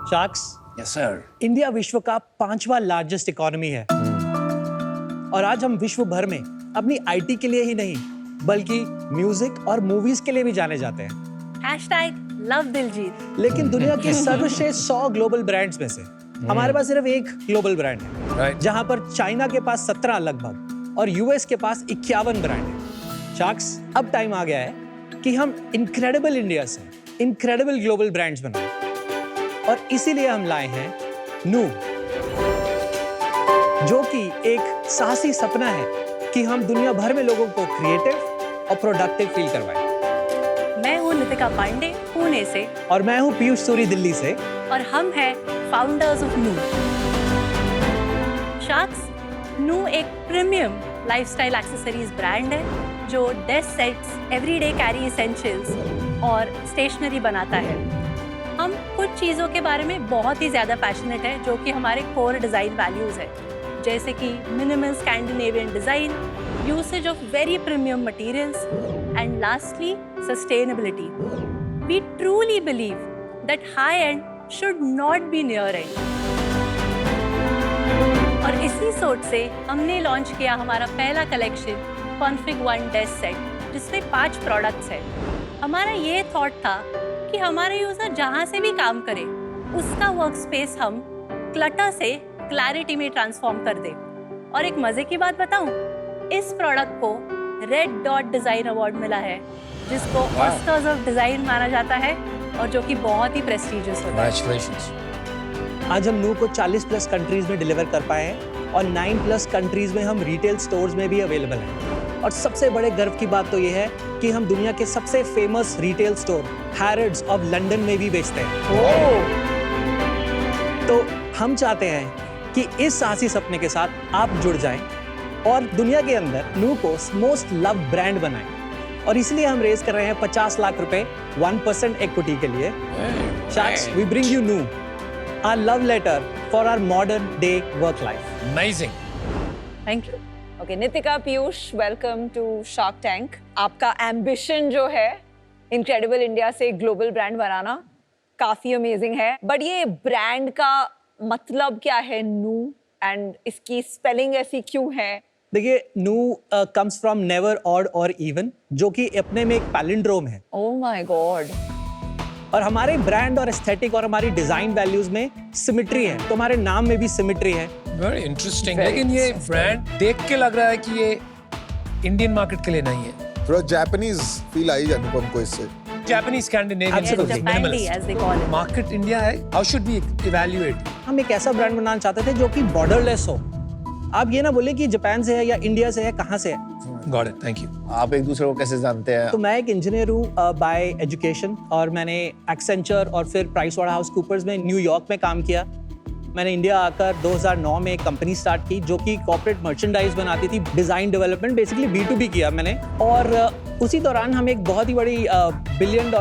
Sharks, yes sir. India विश्व का 5वां लार्जेस्ट इकोनॉमी है और आज हम विश्व भर में अपनी आईटी के लिए ही नहीं बल्कि म्यूजिक और मूवीज के लिए भी जाने जाते हैं। #लव दिलजीत। लेकिन दुनिया के सर्वश्रेष्ठ 100 ग्लोबल ब्रांड्स में से हमारे पास सिर्फ एक ग्लोबल ब्रांड है, जहां पर चाइना के पास 17 लगभग और यूएस के पास 51 ब्रांड है। शार्क्स, अब टाइम आ गया है कि हम इनक्रेडिबल इंडिया से इनक्रेडिबल ग्लोबल ब्रांड्स बनाएं और इसीलिए हम लाए हैं नू, जो कि एक साहसी सपना है कि हम दुनिया भर में लोगों को क्रिएटिव और प्रोडक्टिव फील करवाएं। मैं हूँ नितिका पांडे, पुणे से। और मैं हूँ पीयूष सूरी, दिल्ली से। और हम हैं फाउंडर्स ऑफ नू। शार्क्स, नू एक प्रीमियम लाइफस्टाइल एक्सेसरीज ब्रांड है जो desk sets, everyday carry essentials और स्टेशनरी बनाता है। हम कुछ चीज़ों के बारे में बहुत ही ज़्यादा पैशनेट है जो कि हमारे कोर डिज़ाइन वैल्यूज़ है, जैसे कि minimal Scandinavian design, usage of very premium materials and lastly sustainability. We truly believe that high end should not be near end. और इसी सोच से हमने लॉन्च किया हमारा पहला कलेक्शन कॉन्फिग 1 डेस्क सेट, जिसमें 5 प्रोडक्ट्स हैं। हमारा ये थॉट था कि हमारे यूज़र जहाँ से भी काम करे उसका वर्क स्पेस हम क्लटर से क्लैरिटी में ट्रांसफॉर्म कर दें। और एक मज़े की बात बताऊं, इस प्रोडक्ट को रेड डॉट डिज़ाइन अवार्ड मिला है, जिसको ऑस्कर्स ऑफ डिज़ाइन माना जाता है और जो कि बहुत ही प्रेस्टीजियस होता है। आज हम नू को 40+ कंट्रीज में डिलीवर कर पाए हैं और 9+ कंट्रीज में हम रिटेल स्टोर्स में भी अवेलेबल हैं। और सबसे बड़े गर्व की बात तो ये है कि हम दुनिया के सबसे famous retail store Harrods of London में भी बेचते हैं। तो हम चाहते हैं कि इस साहसी सपने के साथ आप जुड़ जाएं और दुनिया के अंदर नू को मोस्ट लव्ड ब्रांड बनाएं। और इसलिए हम रेज कर रहे हैं 50 लाख रुपए 1% इक्विटी के लिए। शार्क्स, वी ब्रिंग यू नू, our love letter for our modern day work life. Amazing. Thank you. Okay, Nitika, Piyush, welcome to Shark Tank. आपका एम्बिशन जो है इनक्रेडिबल इंडिया से ग्लोबल ब्रांड बनाना काफी अमेजिंग है, बट ये ब्रांड का मतलब क्या है नू, एंड इसकी स्पेलिंग ऐसी क्यों है? देखिए, नू कम्स फ्रॉम नेवर, ऑड और इवन, जो कि अपने में एक पैलिंड्रोम है। Oh my God. और हमारे ब्रांड और एस्थेटिक और हमारी डिजाइन वैल्यूज में सिमेट्री है, तो हमारे नाम में भी सिमेट्री है। Very interesting. लेकिन ये ब्रांड देख के लग रहा है कि ये इंडियन मार्केट के लिए नहीं है। थोड़ा जापानीज फील आई अनुपम को इससे। Japanese Scandinavian Absolutely. Japandi, as they call it. Market India है। How should we evaluate? हम एक ऐसा ब्रांड बनाना चाहते थे जो कि बॉर्डरलेस हो। आप ये ना बोले कि जापान से है या इंडिया से है, कहाँ से है। Got it, thank you. आप एक दूसरे को कैसे जानते हैं? तो मैं एक इंजीनियर हूँ बाय एजुकेशन और मैंने एक्सेंचर और फिर प्राइसवाटरहाउसकूपर्स में न्यूयॉर्क में काम किया। मैंने इंडिया आकर 2009 में एक कंपनी स्टार्ट की जो कि कॉर्पोरेट मर्चेंडाइज बनाती थी, डिज़ाइन डेवलपमेंट, बेसिकली B2B किया मैंने। और उसी दौरान हम एक बहुत ही बड़ी $1 बिलियन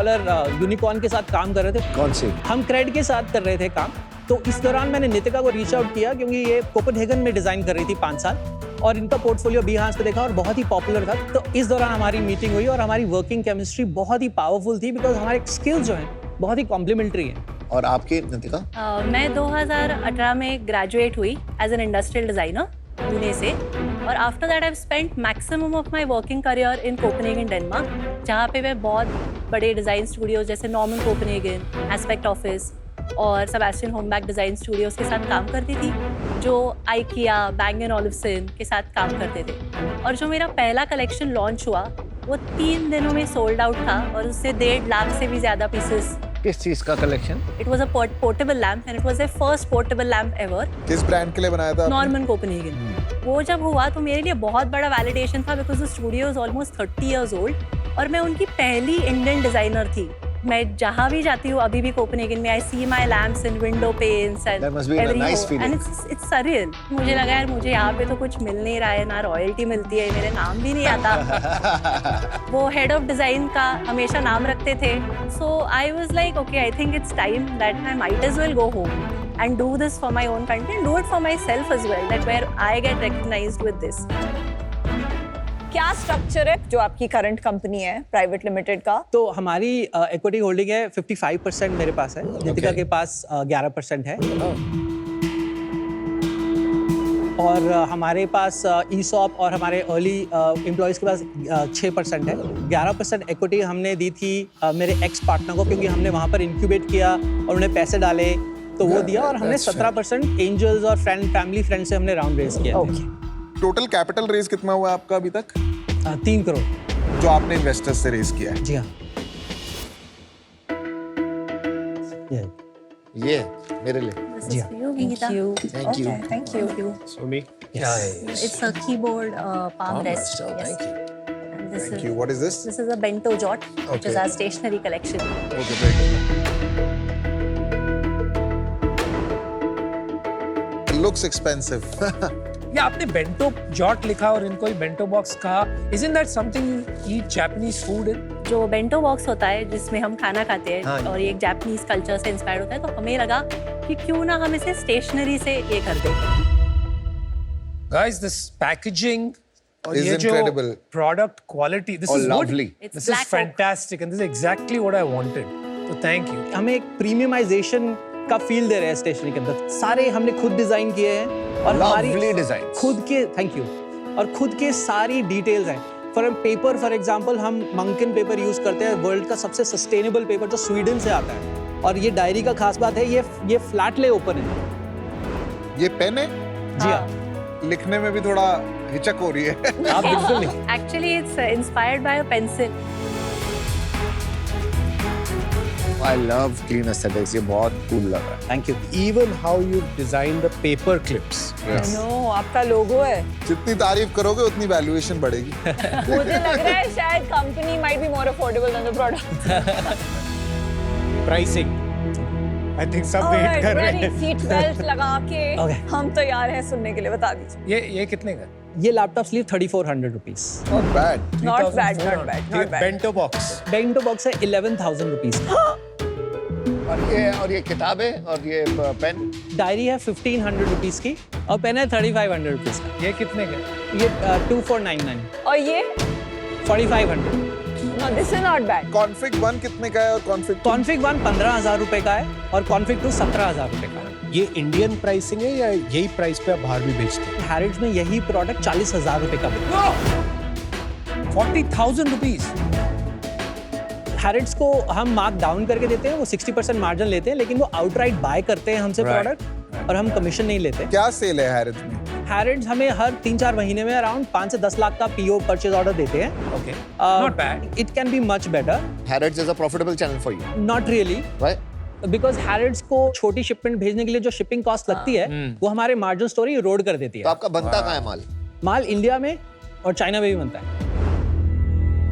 यूनिकॉर्न के साथ काम कर रहे थे। कौन सी? हम क्रेड के साथ कर रहे थे काम। तो इस दौरान मैंने नितिका को रीच आउट किया क्योंकि ये कोपेनहेगन में डिज़ाइन कर रही थी 5 साल और इनका पोर्टफोलियो Behance पे देखा और बहुत ही पॉपुलर था। तो इस दौरान हमारी मीटिंग हुई और हमारी वर्किंग केमिस्ट्री बहुत ही पावरफुल थी बिकॉज हमारे स्किल्स जो हैं बहुत ही कॉम्प्लीमेंट्री हैं। और आपकी, नितिका? मैं 2018 में ग्रेजुएट हुई as an industrial designer Pune से, और after that I have spent maximum of my working career in Copenhagen, Denmark, जहाँ पे मैं बहुत बड़े डिज़ाइन स्टूडियोज जैसे नॉर्मन कोपेनहेगन, एस्पेक्ट ऑफिस और सेबेस्टियन होमबैक डिज़ाइन स्टूडियोज के साथ काम करती थी, जो आइकिया, Bang & Olufsen के साथ काम करते थे। और जो मेरा पहला कलेक्शन लॉन्च हुआ वो 3 दिनों में सोल्ड आउट था और उससे 1.5 लाख से भी ज़्यादा पीसेस। किस चीज का collection? It was a portable lamp and it was the first portable lamp ever. किस ब्रांड के लिए बनाया था? Norman Copenhagen. वो जब हुआ तो मेरे लिए बहुत बड़ा वैलिडेशन था because the studio is almost 30 years old और मैं उनकी पहली इंडियन डिज़ाइनर थी। मैं जहाँ भी जाती हूँ अभी भी कोपेनहेगन में, I see my lamps in window panes and and it's surreal. मुझे लगा यार मुझे यहाँ पे तो कुछ मिल नहीं रहा है, ना रॉयल्टी मिलती है, मेरे नाम भी नहीं आता। वो हेड ऑफ डिज़ाइन का हमेशा नाम रखते थे। So I was like okay, I think it's time that I might as well go home and do this for my own country and do it for myself as well, that where I get recognized with this. क्या structure है जो आपकी current company है private limited का? तो हमारी equity holding है 55% मेरे पास है, नितिका के पास 11% है, और हमारे पास ईसॉप और हमारे अर्ली एम्प्लॉयज़ के पास 6% है। 11% इक्विटी हमने दी थी मेरे एक्स पार्टनर को, क्योंकि हमने वहाँ पर इंक्यूबेट किया और उन्हें पैसे डाले तो वो दिया, और हमने 17% एंजल्स और फैमिली फ्रेंड से हमने राउंड रेज किया। टोटल कैपिटल रेज कितना हुआ है आपका अभी तक? 3 करोड़ जो आपने इन्वेस्टर्स से रेज किया है। जी हाँ। ये मेरे लिए। This is for you, Geeta. Thank you. Thank you. Somi. Yes. It's a keyboard palm rest. Yes. Thank you. And this Thank is you. What is this? this is a bento jot, which is Okay. our stationery collection. Okay, very good. It looks expensive. ये आपने bento jot लिखा और इनको ही bento box कहा. Isn't that something you eat Japanese food in? जो bento box होता है जिसमें हम खाना खाते हैं, हाँ। और ये एक जापानीज कल्चर से इंस्पायर्ड होता है, तो हमें लगा कि क्यों ना हम इसे स्टेशनरी से ये कर दें। Guys, this packaging और Is ये जो incredible. product quality, this Oh, is lovely. good. It's This is black oak. fantastic and this is exactly what I wanted. So thank you. हमें एक प्रीमियमाइजेशन का फील दे रहे हैं स्टेशनरी के अंदर। सारे हमने खुद डिजाइन किए हैं और Lovely हमारी designs. खुद के, थैंक यू, और खुद के सारी डिटेल्स हैं। फॉर एग्जांपल हम मंकन पेपर यूज करते हैं, वर्ल्ड का सबसे सस्टेनेबल पेपर जो स्वीडन से आता है। और ये डायरी का खास बात है, ये फ्लैट ले ओपन है। ये पेन है? जी हाँ। लिखने में भी थोड़ा हिचक हो रही है। आप बिल्कुल नहीं। Actually, it's inspired by a pencil. I love clean aesthetics. ये बहुत cool लग रहा thank you. Even how you design the paper clips. है। नो, आपका लोगो है। जितनी तारीफ करोगे उतनी वैल्यूएशन बढ़ेगी। मुझे लग रहा है शायद company might be more affordable than the product. Pricing. I think सब Alright, wait कर रहे ready, हैं. seat belt लगा के Okay. हम तैयार हैं सुनने के लिए, बता दीजिए। ये कितने का? ये laptop sleeve 3400 rupees. Not bad. Not bad, not bad, not bad. Bento box. Bento box है 11,000 रुपीज। और ये किताबें और ये पेन। डायरी है 1500 रुपीज की, और पेन है 3500 रुपीज का। ये कितने का? ये 2499। और ये 4500। no, this is not bad. Config 1 कितने का है और कॉन्फिग 2? कॉन्फिग 1 15,000 रुपए का है, और कॉन्फिग 2 17,000 रुपए का है। ये इंडियन प्राइसिंग है या यही प्राइस पे आप बाहर भी बेचते हैं? हैरिड्स में यही प्रोडक्ट 40,000 रुपए का बिकता है। 40,000 rupees. हैरिड्स को हम मार्क डाउन करके देते हैं, वो 60% मार्जिन लेते हैं, लेकिन वो आउटराइट बाय करते हैं हमसे Right. प्रोडक्ट, और हम कमीशन नहीं लेते। क्या सेल है हैरिड्स में? हैरिड्स हमें हर 3-4 महीने में अराउंड 5 से 10 लाख का पीओ परचेज ऑर्डर देते हैं। Okay. Not bad. It can be much better, Harrods is a profitable channel for you. Not really, Why? Because Harrods को छोटी शिपमेंट भेजने के लिए जो शिपिंग कॉस्ट लगती है, वो हमारे मार्जिन स्टोरी रोड कर देती तो है। आपका बनता कहाँ है माल? माल इंडिया में और चाइना में भी बनता है।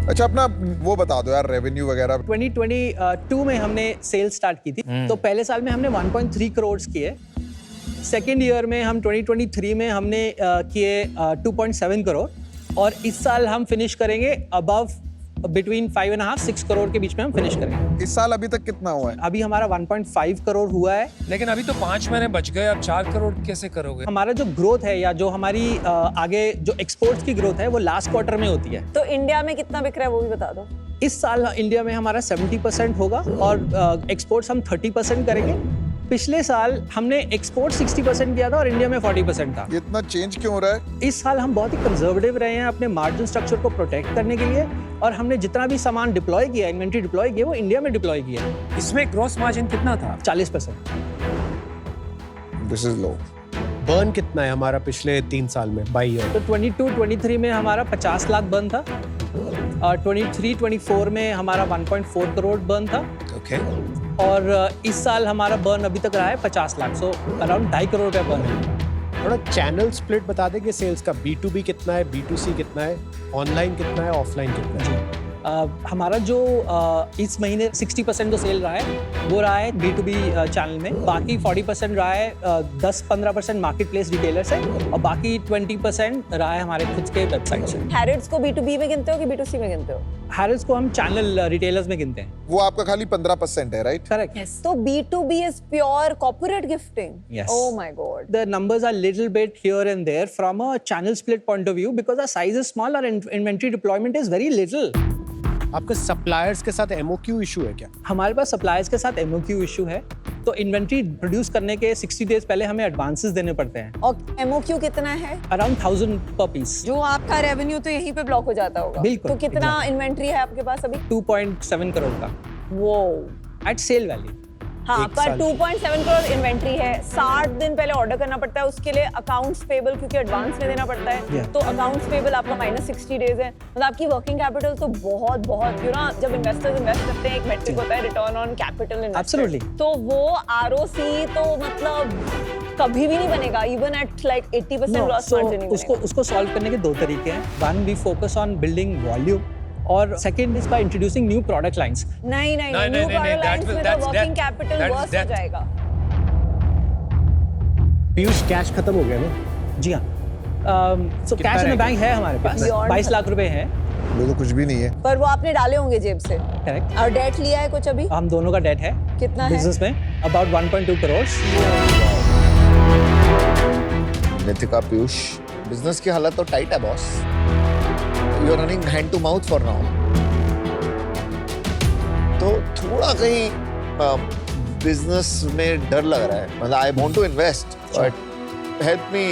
अच्छा, अपना वो बता दो यार, रेवेन्यू वगैरह। 2022 में हमने सेल स्टार्ट की थी, तो पहले साल में हमने 1.3 करोड़ किए। सेकेंड ईयर में हम 2023 में हमने किए 2.7 करोड़, और इस साल हम फिनिश करेंगे अबव बिटवीन 5.5-6 करोड़ के बीच में हम फिनिश करेंगे। इस साल अभी तक कितना हुआ है? अभी हमारा 1.5 करोड़ हुआ है। लेकिन अभी तो 5 महीने बच गए, अब 4 करोड़ कैसे करोगे? हमारा जो ग्रोथ है, या जो हमारी आगे जो एक्सपोर्ट्स की ग्रोथ है, वो लास्ट क्वार्टर में होती है। तो इंडिया में कितना बिक रहा है वो भी बता दो। इस साल इंडिया में हमारा 70% होगा, और एक्सपोर्ट्स हम 30% करेंगे। पिछले साल हमने एक्सपोर्ट 60% किया था और इंडिया में 40% था। ये इतना चेंज क्यों हो रहा है? इस साल हम बहुत ही कंजर्वेटिव रहे हैं अपने मार्जिन स्ट्रक्चर को प्रोटेक्ट करने के लिए, और हमने जितना भी सामान डिप्लॉय किया, इन्वेंट्री डिप्लॉय किया, वो इंडिया में डिप्लॉय किया है। इसमें ग्रोस मार्जिन कितना था? 40%। This is low. बर्न कितना है हमारा पिछले 3 साल में बाई ईयर? तो 22-23 में हमारा 50 लाख बर्न था, और 23-24 में हमारा 1.4 करोड़ बर्न था, Okay. और इस साल हमारा बर्न अभी तक रहा है 50 लाख, सो अराउंड 2.5 करोड़ रुपया बर्न है। थोड़ा चैनल स्प्लिट बता देंगे सेल्स का, B2B कितना है, B2C कितना है, ऑनलाइन कितना है, ऑफलाइन कितना है? हमारा जो इस महीने 60% जो सेल रहा है वो रहा है B2B चैनल में, बाकी 40% रहा है 10-15% मार्केट प्लेस रिटेलर से और बाकी 20% रहा है हमारे खुद के वेबसाइट से। हैरिड्स को B2B में गिनते हो कि B2C में गिनते हो? हैरिस को हम चैनल रिटेलर्स में गिनते हैं। वो आपका खाली 15% है, राइट? करेक्ट। तो B2B is pure corporate gifting. Yes. Oh my god. The numbers are little bit here and there from a channel split point of view because our size is small, our inventory deployment is very little. आपके suppliers के साथ MOQ issue है क्या? हमारे पास suppliers के साथ MOQ issue है, तो इन्वेंट्री प्रोड्यूस करने के 60 डेज पहले हमें एडवांसेस देने पड़ते हैं। और MOQ कितना है? अराउंड 1000 पर पीस। जो आपका रेवेन्यू तो यहीं पे ब्लॉक हो जाता होगा। बिल्कुल, तो कितना इन्वेंट्री है आपके पास अभी? 2.7 करोड़ का वो एट सेल वैल्यू। हाँ, पर 2.7 करोड़ इन्वेंट्री है, 60 दिन पहले ऑर्डर करना पड़ता है, उसके लिए अकाउंट्स पेबल क्योंकि एडवांस में देना पड़ता है। Yeah. तो अकाउंट्स पेबल आपका -60 डेज है, मतलब आपकी वर्किंग कैपिटल तो बहुत यू नो जब इन्वेस्टर्स इन्वेस्ट करते हैं एक मेट्रिक होता है return on capital invested. Absolutely. तो वो ROC तो मतलब कभी भी नहीं बनेगा, even at like 80% gross margin नहीं बनेगा। उसको सॉल्व करने के दो तरीके हैं। One, we focus on building volume और second is by introducing new product lines. नहीं, न्यू प्रोडक्ट लाइंस में तो वर्किंग कैपिटल वर्स हो जाएगा। पीयूष कैश खत्म हो गया ना? जी हाँ, so cash in the bank है हमारे पास, Beyond 22 लाख रुपए हैं। वो तो कुछ भी नहीं है। पर वो आपने डाले होंगे जेब से। करेक्ट। और डेट लिया है कुछ अभी? हम दोनों का डेट है। कितना है? बिजनेस में अबाउट 1.2 करोड़। नितिका, पीयूष, बिजनेस की हालत तो टाइट है boss. You are running hand to mouth for now. तो थोड़ा कहीं बिजनेस में डर लग रहा है। मतलब I want to invest but help me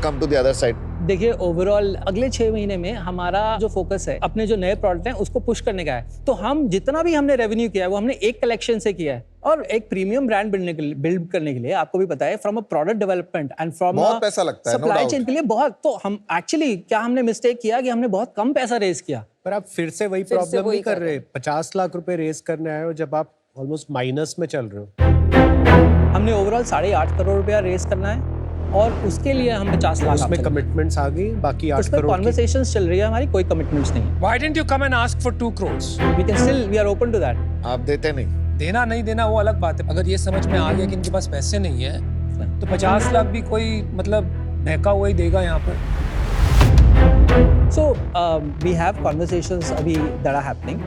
come to the other side. देखिए, ओवरऑल अगले 6 महीने में हमारा जो फोकस है अपने जो नए प्रोडक्ट हैं उसको पुश करने का है। तो हम जितना भी हमने रेवेन्यू किया है वो हमने एक कलेक्शन से किया है और एक प्रीमियम ब्रांड बिल्ड करने के लिए आपको भी पता है from a product development and from बहुत पैसा लगता है, no सप्लाई doubt. चेन के लिए बहुत। तो हम एक्चुअली क्या हमने मिस्टेक किया कि हमने बहुत कम पैसा रेज किया। पर आप फिर से वही प्रॉब्लम नहीं कर रहे। 50 लाख रुपए रेज करने आए हो जब आप ऑलमोस्ट माइनस में चल रहे हो। हमने ओवरऑल 8.5 करोड़ रुपया रेज करना है और उसके लिए हम 50 लाख उसमें कमिटमेंट्स आ गई, बाकी 8 उसमें करोड़ की। कॉन्वर्सेशंस चल रही है हमारी, कोई कमिटमेंट्स नहीं है। Why didn't you come and ask for 2 crores? We can still, we are open to that. आप देते नहीं। देना नहीं देना वो अलग बात है। अगर ये समझ में आ गया कि इनके पास पैसे नहीं है तो 50 लाख भी कोई मतलब बहका हुआ ही देगा यहाँ पर। So we have conversations abhi that are happening.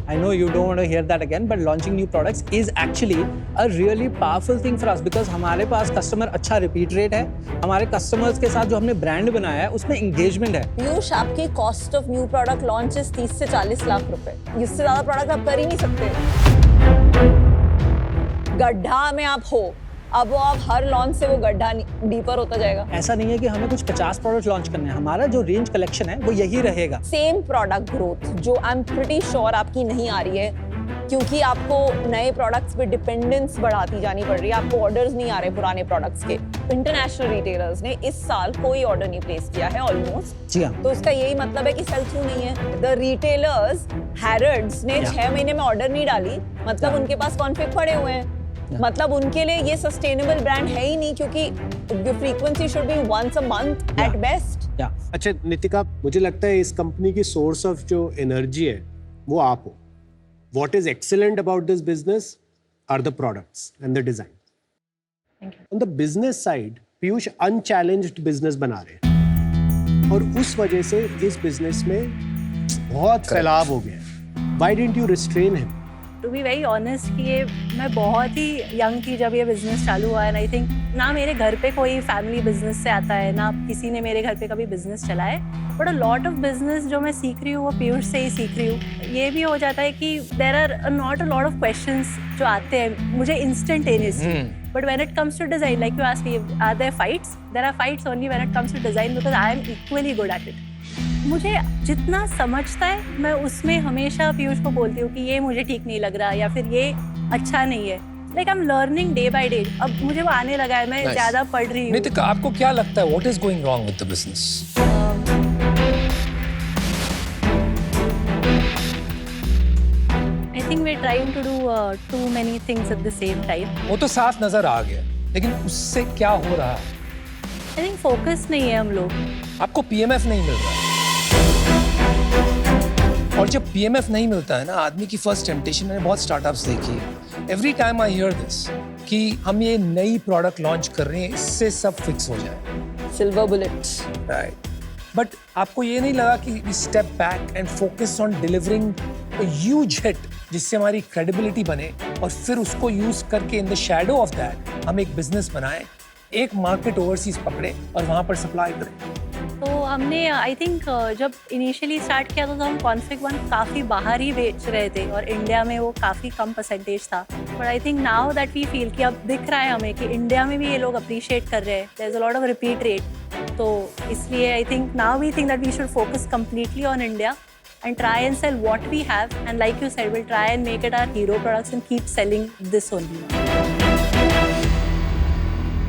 I know you don't want to hear that again, but launching new products is actually a really powerful thing for us because हमारे पास कस्टमर अच्छा repeat rate है, हमारे customers के साथ जो हमने brand बनाया है उसमें एंगेजमेंट है। पीयूष, आपकी cost of new product launch 30 से 40 लाख रुपए, इससे ज्यादा प्रोडक्ट आप कर ही नहीं सकते। गड्ढा में आप हो, अब वो आप हर लॉन्च से वो गड्ढा डीपर होता जाएगा। ऐसा नहीं है कि हमें कुछ 50 प्रोडक्ट लॉन्च करने हैं, हमारा जो रेंज कलेक्शन है वो यही रहेगा। सेम प्रोडक्ट ग्रोथ जो आई एम प्रीटी श्योर आपकी नहीं आ रही है क्योंकि आपको नए प्रोडक्ट्स पे डिपेंडेंस बढ़ाती जानी पड़ रही है, आपको ऑर्डर्स नहीं आ रहे पुराने प्रोडक्ट्स के। इंटरनेशनल रिटेलर्स ने इस साल कोई ऑर्डर नहीं प्लेस किया है ऑलमोस्ट। जी हाँ। तो इसका यही मतलब है कि सेल थ्रू नहीं है। द रिटेलर्स हैरिड्स ने 6 महीने में ऑर्डर नहीं डाली, मतलब उनके पास कॉन्फिग पड़े हुए हैं, मतलब उनके लिए ये सस्टेनेबल ब्रांड है ही नहीं क्योंकि frequency should be once a month at best. अच्छा नितिका, मुझे लगता है इस कंपनी की सोर्स ऑफ जो एनर्जी है वो आप हो। What is excellent about this business are the products and the design. Thank you. On the business side, Piyush unchallenged business बना रहे हैं और उस वजह से इस business में बहुत फैलाव हो गया है। Why didn't you restrain him? To be very honest कि ये मैं बहुत ही यंग थी जब ये बिजनेस चालू हुआ है। आई थिंक ना मेरे घर पे कोई फैमिली बिजनेस से आता है, ना किसी ने मेरे घर पे कभी बिजनेस चलाया है। But a lot of business जो मैं सीख रही हूँ वो पीयूष से ही सीख रही हूँ। ये भी हो जाता है कि there are not a lot of questions जो आते हैं मुझे instantaneously, but when it comes to design like you asked me are there fights, there are fights only when it comes to design because I am equally good at it. मुझे जितना समझता है मैं उसमें हमेशा पीयूष को बोलती हूँ कि ये मुझे ठीक नहीं लग रहा या फिर ये अच्छा नहीं है। Like I am learning day by day. अब मुझे वो आने लगा है, मैं ज्यादा पढ़ रही हूँ। नितिका, आपको क्या लगता है what is going wrong with the business? I think we are trying to do too many things at the same time. वो तो साफ नजर आ गया, लेकिन उससे क्या हो रहा है? आई थिंक फोकस नहीं है हम लोग। आपको पीएमएफ नहीं मिल रहा है। और जब PMF नहीं मिलता है ना, आदमी की फर्स्ट टेम्पटेशन, मैंने बहुत स्टार्टअप्स देखी है, every time I hear this कि हम ये नई प्रोडक्ट लॉन्च कर रहे हैं, इससे सब फिक्स हो जाए, सिल्वर बुलेट्स। राइट। बट आपको ये नहीं लगा कि we step back and focus on delivering a huge hit जिससे हमारी क्रेडिबिलिटी बने, और फिर उसको यूज करके in the shadow of that हम एक बिजनेस बनाएं, एक मार्केट ओवरसीज पकड़े और वहां पर सप्लाई करें? तो हमने आई थिंक जब इनिशियली स्टार्ट किया था तो हम कॉन्फिग 1 काफ़ी बाहर ही बेच रहे थे और इंडिया में वो काफ़ी कम परसेंटेज था। But I think now that we feel कि अब दिख रहा है हमें कि इंडिया में भी ये लोग अप्रिशिएट कर रहे हैं, there is a lot of repeat rate. तो इसलिए I think now we think that we should focus completely on India and try and sell what we have, and like you said, we'll try and make it our hero products and keep selling this only.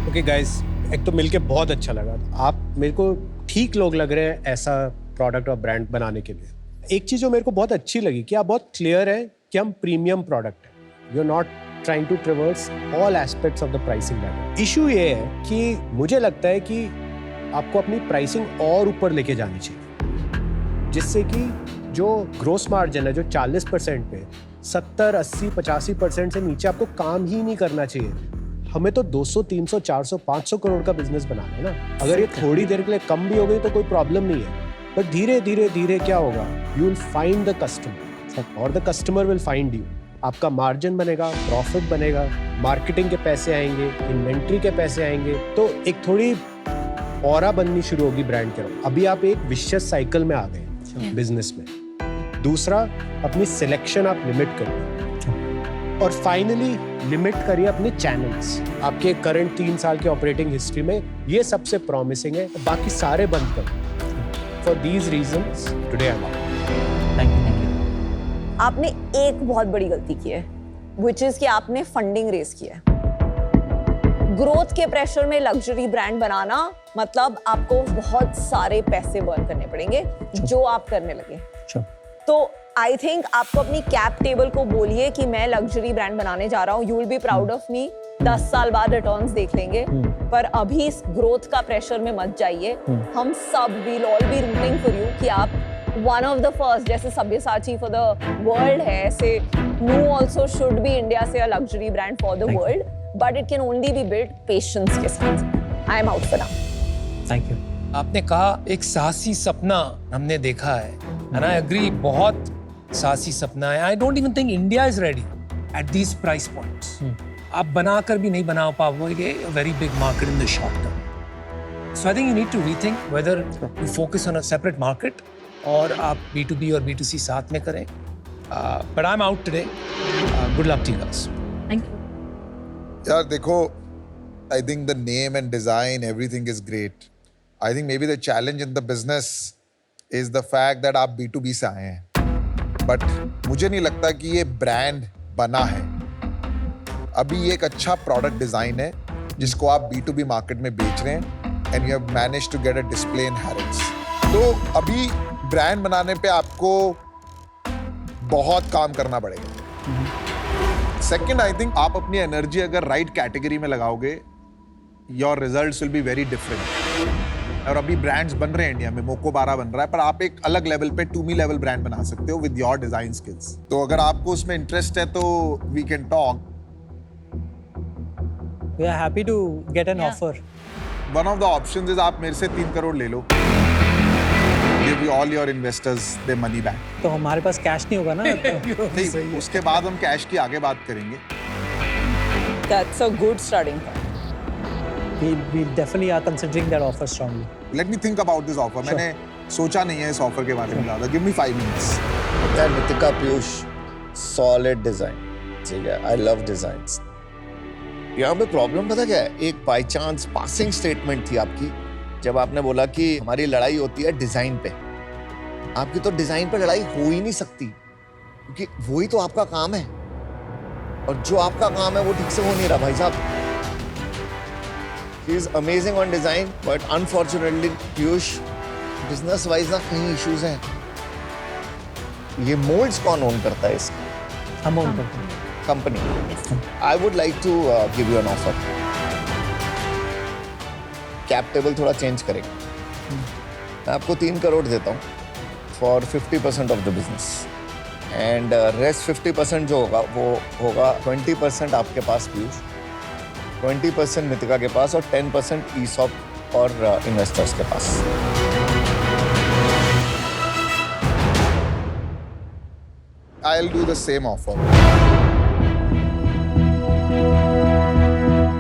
Okay guys, एक तो मिलके बहुत अच्छा लगा। आप मेरे को ठीक लोग लग रहे हैं ऐसा प्रोडक्ट और ब्रांड बनाने के लिए। एक चीज़ जो मेरे को बहुत अच्छी लगी कि आप बहुत क्लियर है कि हम प्रीमियम प्रोडक्ट है, you are not trying to traverse all aspects of the pricing ladder. Issue ये है कि मुझे लगता है कि आपको अपनी प्राइसिंग और ऊपर लेके जानी चाहिए, जिससे कि जो ग्रोस मार्जिन है जो 40% पे 70, 80, 85% से नीचे आपको काम ही नहीं करना चाहिए। हमें तो 200, 300, 400, 500 करोड़ का बिजनेस बनाना है ना। अगर ये थोड़ी देर के लिए कम भी हो गई तो कोई प्रॉब्लम नहीं है, बट धीरे धीरे धीरे क्या होगा, you will find the customer और the customer will find you. आपका मार्जिन बनेगा, प्रॉफिट बनेगा, मार्केटिंग के पैसे आएंगे, इन्वेंट्री के पैसे आएंगे, तो एक थोड़ी ऑरा बननी शुरू होगी ब्रांड के। अभी आप एक विशियस साइकिल में आ गए बिजनेस में। दूसरा, अपनी सिलेक्शन आप लिमिट करिए, और फाइनली लिमिट करिए अपने चैनल्स। आपके करंट 3 साल के ऑपरेटिंग हिस्ट्री में ये सबसे प्रॉमिसिंग है, बाकी सारे बंद करो। For these reasons today I am out. Thank you. आपने एक बहुत बड़ी गलती की है, विच इज कि आपने फंडिंग रेज किया है। ग्रोथ के प्रेशर में लग्जरी ब्रांड बनाना मतलब आपको बहुत सारे पैसे बर्न करने पड़ेंगे, जो आप करने लगे। तो आई थिंक आपको अपनी कैप टेबल को बोलिए कि मैं लग्जरी ब्रांड बनाने जा रहा हूँ, you will be proud of me. 10 साल बाद रिटर्न्स देख लेंगे, पर अभी इस ग्रोथ का प्रेशर में मत जाइए। हम सब will all B rooting for you कि आप वन ऑफ द फर्स्ट, जैसे सब्यसाची फॉर द वर्ल्ड है, ऐसे नू ऑल्सो शुड बी इंडिया से a luxury brand for the world, but it can only be built patience के साथ। I am out for now. Thank you. आपने कहा एक साहसी सपना हमने देखा है, एंड आई एग्री, बहुत साहसी सपना है। I don't even think India is ready at these price points. आप बनाकर भी नहीं बना पाओगे a very big market in the short term. So I think you need to rethink whether you focus on a separate market और आप B2B और B2C साथ में करें. But I'm out today. Good luck to you guys. Thank you. यार देखो, I think the name and design, everything is great. I think maybe the challenge in the business is the fact that आप B2B से आए हैं. But मुझे नहीं लगता कि ये ब्रांड बना है. अभी ये एक अच्छा प्रोडक्ट डिजाइन है जिसको आप B2B मार्केट में बेच रहे हैं and you have managed to get a display in Harris. तो अभी ब्रांड बनाने पे आपको बहुत काम करना पड़ेगा. सेकंड, आई थिंक आप अपनी एनर्जी अगर राइट कैटेगरी में लगाओगे, your results will be very different. और अभी ब्रांड्स बन रहे हैं इंडिया में, मोको 12 बन रहा है, पर आप एक अलग लेवल पे 2मी लेवल ब्रांड बना सकते हो विद योर डिजाइन स्किल्स. तो अगर आपको उसमें इंटरेस्ट है तो we can talk. We are happy to get an Yeah. offer. One of the options is आप मेरे से 3 करोड़ ले लो. Give you all your investors their money back. तो हमारे पास कैश नहीं होगा ना. नहीं, उसके बाद हम कैश की आगे बात करेंगे. That's a good starting point. We definitely are considering that offer strongly. Let me think about this offer. मैंने सोचा नहीं है इस ऑफर के बारे में ज़्यादा. Give me 5 minutes. यार नितिका, पीयूष, सॉलिड डिजाइन. ठीक है, आई लव डिजाइन्स. यहाँ पे प्रॉब्लम पता क्या है? एक बाय चांस पासिंग स्टेटमेंट थी आपकी जब आपने बोला कि हमारी लड़ाई होती है डिजाइन पे. आपकी तो डिजाइन पे लड़ाई हो ही नहीं सकती, क्योंकि वही तो आपका काम है, और जो आपका काम है वो ठीक से हो नहीं रहा भाई साहब. He is amazing on design, but unfortunately Piyush, business wise ना कहीं इश्यूज हैं. ये मोल्ड्स कौन ओन करता है इसका? हम own करते हैं. Company. I would like to give you an offer. Cap table थोड़ा चेंज करेंगे. मैं आपको 3 करोड़ देता हूँ for 50% of the business. And rest 50% जो होगा वो होगा 20% आपके पास पीयूष, 20% नितिका के पास और 10% ESOP और इन्वेस्टर्स के पास. I'll do the same offer.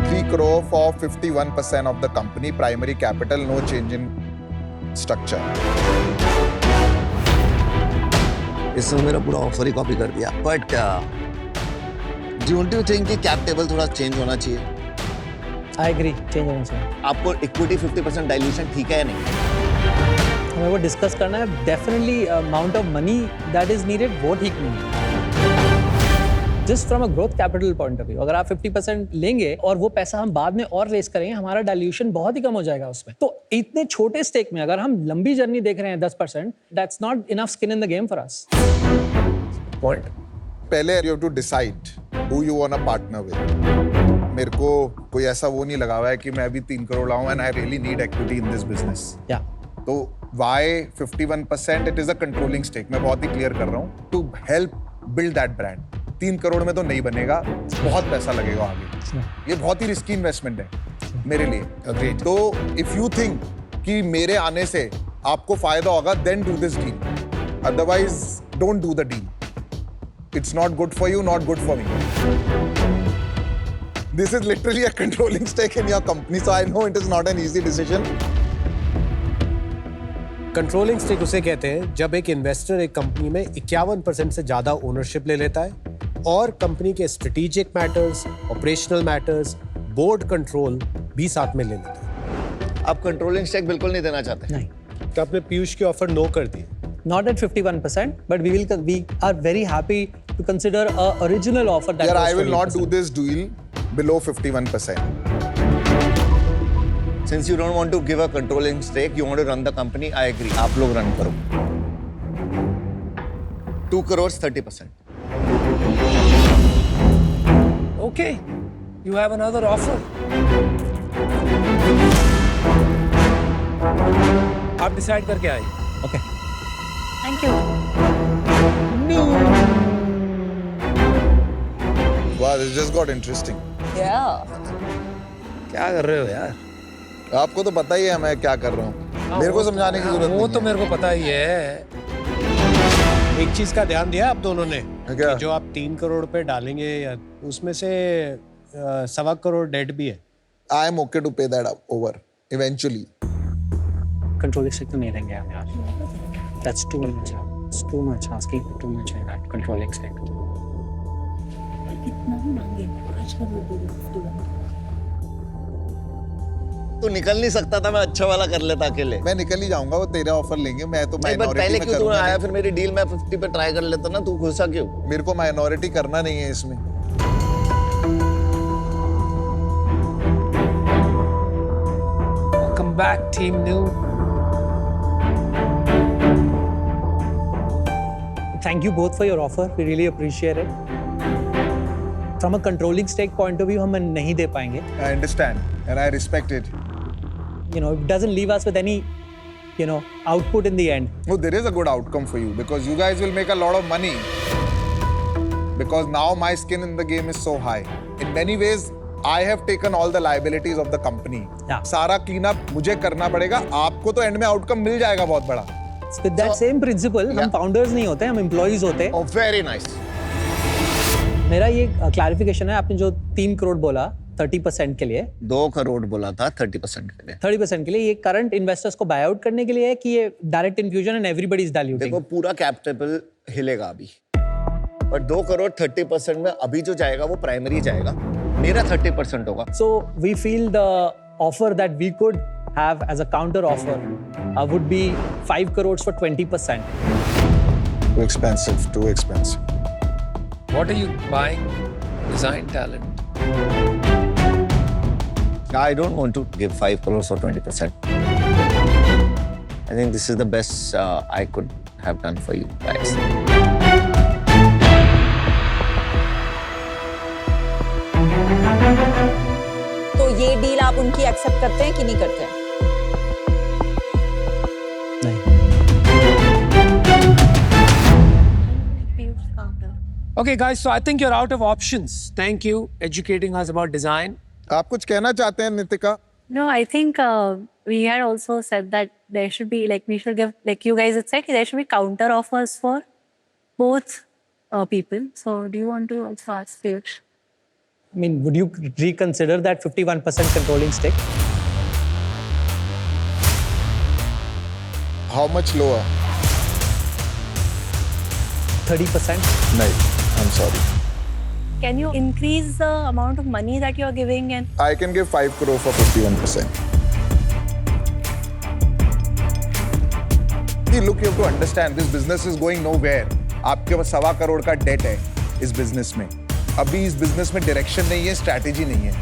3 crore for 51% of the company, primary capital, no change in structure. इसने मेरा पूरा ऑफर ही कॉपी कर दिया. बट डोंट यू थिंक कि कैप टेबल थोड़ा चेंज होना चाहिए? आई एग्री, चेंज होना चाहिए. आपको इक्विटी 50% डाइल्यूशन ठीक है या नहीं? हमें वो डिस्कस करना है. Definitely amount of money that is needed वो ठीक नहीं है. Just from a growth capital point of view, अगर आप 50% लेंगे और वो पैसा हम बाद में और रेस करेंगे, हमारा डाइल्यूशन बहुत ही कम हो जाएगा उसमें. तो इतने छोटे स्टेक में अगर हम लंबी जर्नी देख रहे हैं 10%, that's not enough skin in the game for us. Point. पहले you have to decide who you want to partner with. मेरे को कोई ऐसा वो नहीं लगा हुआ है कि मैं अभी 3 करोड़ लाऊं and I really need equity in this business. या तो why 51%? It is a controlling stake. मैं बहुत ही क्लियर कर रहा हूँ to help build that brand. 3 crore में तो नहीं बनेगा, बहुत पैसा लगेगा आगे. ये बहुत ही रिस्की इन्वेस्टमेंट है मेरे लिए. Agreed. तो इफ यू थिंक कि मेरे आने से आपको फायदा होगा, then do this deal. Otherwise don't do the deal. It's not good for you, not good for me. This is literally a controlling stake in your company, so I know it is not an easy decision. Controlling stake उसे कहते हैं जब एक investor एक company में 51% से ज्यादा ownership ले लेता है और कंपनी के strategic matters, operational matters, board control भी साथ में ले लेता है. आप कंट्रोलिंग स्टेक बिल्कुल नहीं देना चाहते? नहीं. तो आपने पीयूष की ऑफर नो कर दी. Not at 51%, but we are very happy to consider a original offer that Yeah, was I will not 20%. do this deal below 51%. Since you don't want to give a controlling stake, you want to run the company. I agree. आप लोग run करो. 2 crore 30%. Okay, you have another offer. आप decide करके आइए. Okay. Thank you. Wow, this just got interesting. Yeah. क्या कर रहे हो यार? आपको तो पता ही है मैं क्या कर रहा हूँ. मेरे को समझाने की जरूरत नहीं वो तो है. मेरे को पता ही है. एक चीज का ध्यान दिया आप दोनों ने क्या? कि जो आप 3 करोड़ पे डालेंगे या उसमें से 1.25 करोड़ डेट भी है. I am okay to pay that over eventually. Controlling stake तो नहीं देंगे हम यार. That's too much. It's too much asking for too much in that controlling stake. तू निकल नहीं सकता था, मैं अच्छा वाला कर लेता अकेले. मैं निकल ही जाऊंगा, वो तेरा ऑफर लेंगे. मैं तो नहीं, but माइनॉरिटी पहले में क्यों तू करूंगा आया नहीं. फिर मेरी डील में 50 पे ट्राई कर लेता ना. तू घुसा क्यों? मेरे को माइनॉरिटी करना नहीं है इसमें. Welcome back, Team New. Thank you both for your offer. We really appreciate it. From a controlling stake point of view, हम नहीं दे पाएंगे. I understand and I respect it. You know, it doesn't leave us with any, you know, output in the end. No, there is a good outcome for you because you guys will make a lot of money. Because now my skin in the game is so high. In many ways, I have taken all the liabilities of the company. Yeah. सारा clean up मुझे करना पड़ेगा. आपको तो end में outcome मिल जाएगा बहुत बड़ा. With that same principle, हम founders नहीं होते, हम employees होते हैं. Oh, very nice. मेरा ये clarification है, आपने जो 3 करोड़ बोला 30% के लिए, 2 करोड़ बोला था 30% के लिए. 30% के लिए, ये करंट इन्वेस्टर्स को बाय आउट करने के लिए है कि ये direct infusion and everybody is diluting? देखो पूरा कैपिटल हिलेगा अभी, पर 2 करोड़ 30% में अभी जो जाएगा वो प्राइमरी जाएगा. मेरा 30% होगा. So we feel the offer that we could have as a counter offer would be 5 crores for 20%. Too expensive, too expensive. What are you buying? Design talent. I don't want to give 5 crores or 20%. I think this is the best I could have done for you guys. तो ये deal आप उनकी accept करते हैं कि नहीं करते हैं? नहीं. Okay, guys, so I think you're out of options. Thank you educating us about design. आप कुछ कहना चाहते हैं Nitika? No, I think we had also said that there should be, like, we should give, like you guys had said, there should be counter offers for both people. So do you want to also ask Piyush? I mean, would you reconsider that 51% controlling stake? How much lower? 30%? नहीं, I'm sorry. Can you increase the amount of money that you're giving? And I can give 5 crore for 51%. See, look, you have to understand, this business is going nowhere. आपके पास 1.25 करोड़ का date है इस business में. अभी इस business में direction नहीं है, स्ट्रैटेजी नहीं है.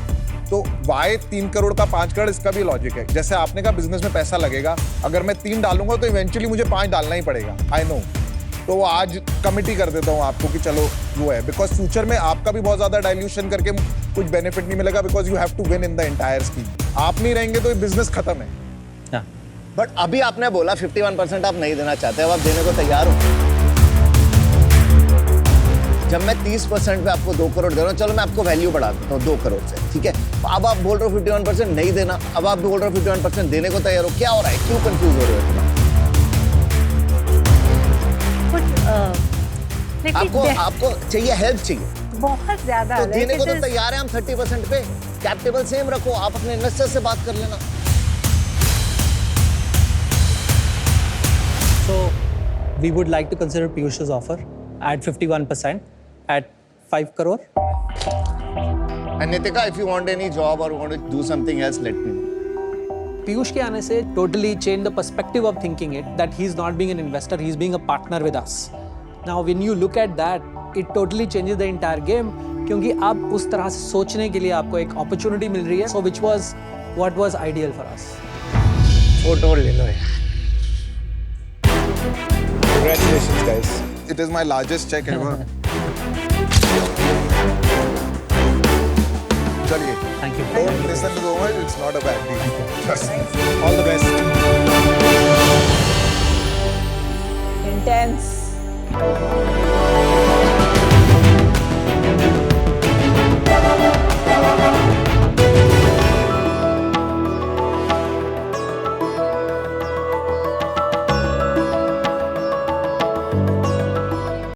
तो वाई 3 करोड़ का 5 करोड़, इसका भी लॉजिक है. जैसे आपने कहा बिजनेस में पैसा लगेगा, अगर मैं 3 डालूंगा तो इवेंचुअली मुझे 5 डालना ही पड़ेगा. I know. तो वो आज कमिटी कर देता हूँ आपको कि चलो वो है, बिकॉज फ्यूचर में आपका भी बहुत ज्यादा डाइल्यूशन करके कुछ बेनिफिट नहीं मिलेगा, because you have to win in the entire scheme. आप नहीं रहेंगे तो ये बिजनेस खत्म है. हाँ. बट अभी आपने बोला 51% आप नहीं देना चाहते, अब आप देने को तैयार हो. जब मैं 30% पे आपको 2 करोड़ दे रहा हूँ, चलो मैं आपको वैल्यू बढ़ा देता हूँ 2 करोड़ से, ठीक है. अब आप बोल रहे हो 51% नहीं देना, अब आप बोल रहे हो 51% देने को तैयार हो. क्या हो रहा है, क्यों कंफ्यूज हो रहे हो इतना? आपको चाहिए हेल्प चाहिए, बहुत ज्यादा तो देने को तो तैयार है हम 30% पे. कैप टेबल सेम रखो, आप अपने इन्वेस्टर से बात कर लेना. So we would like to consider Piyush's offer at 51% at 5 crore. And Nitika, if you want any job or want to do something else, let me know. Piyush के आने से totally change the perspective of thinking it, that he's not being an investor, he's being a partner with us. Now when you look at that, it totally changes the entire game, क्योंकि अब उस तरह से सोचने के लिए आपको एक opportunity मिल रही है, so which was what was ideal for us. Photo ले लो यार. Congratulations, guys. It is my largest check ever. चलिए. Thank you. Don't listen to much. It's not a bad deal. Trust me. All the best. Intense.